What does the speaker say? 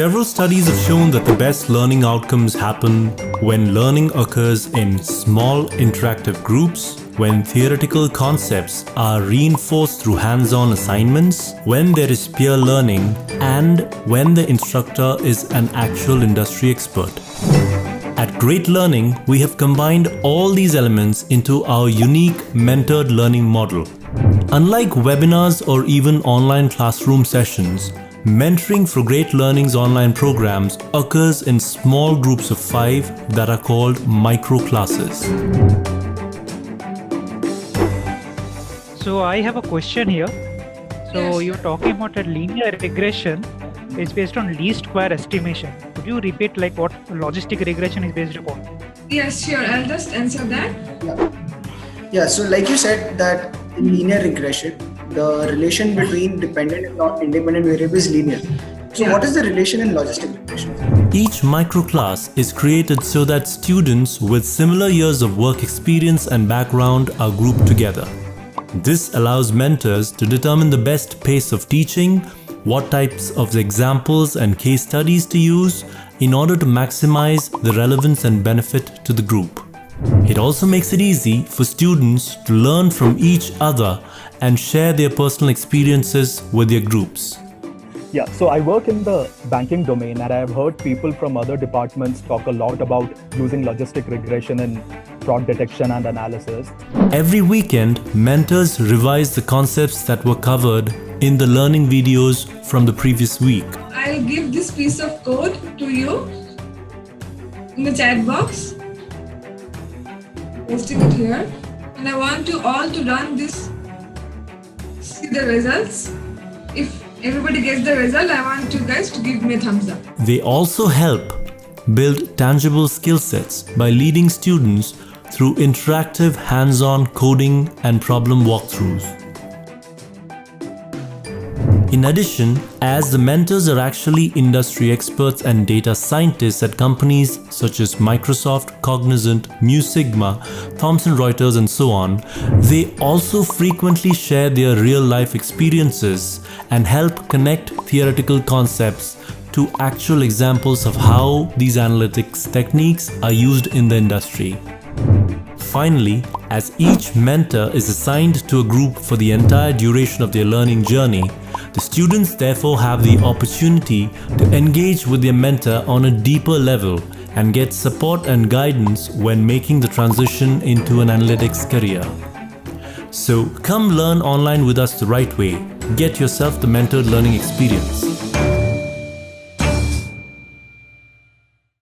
Several studies have shown that the best learning outcomes happen when learning occurs in small interactive groups, when theoretical concepts are reinforced through hands-on assignments, when there is peer learning, and when the instructor is an actual industry expert. At Great Learning, we have combined all these elements into our unique mentored learning model. Unlike webinars or even online classroom sessions, mentoring for Great Learning's online programs occurs in small groups of 5 that are called micro classes. So I have a question here. So you're talking about a linear regression is based on least square estimation. Could you repeat like what logistic regression is based upon? Yes, sure. I'll just answer that. Yeah. So like you said that in linear regression, the relation between dependent and independent variable is linear. So what is the relation in logistic regression? Each microclass is created so that students with similar years of work experience and background are grouped together. This allows mentors to determine the best pace of teaching, what types of examples and case studies to use in order to maximize the relevance and benefit to the group. It also makes it easy for students to learn from each other and share their personal experiences with their groups. Yeah, so I work in the banking domain and I have heard people from other departments talk a lot about using logistic regression in fraud detection and analysis. Every weekend, mentors revise the concepts that were covered in the learning videos from the previous week. I'll give this piece of code to you in the chat box. Posting it here. And I want you all to run this. See the results. If everybody gets the result, I want you guys to give me a thumbs up. They also help build tangible skill sets by leading students through interactive hands-on coding and problem walkthroughs. In addition, as the mentors are actually industry experts and data scientists at companies such as Microsoft, Cognizant, Mu Sigma, Thomson Reuters and so on, they also frequently share their real-life experiences and help connect theoretical concepts to actual examples of how these analytics techniques are used in the industry. Finally, as each mentor is assigned to a group for the entire duration of their learning journey, the students therefore have the opportunity to engage with their mentor on a deeper level and get support and guidance when making the transition into an analytics career. So come learn online with us the right way. Get yourself the mentored learning experience.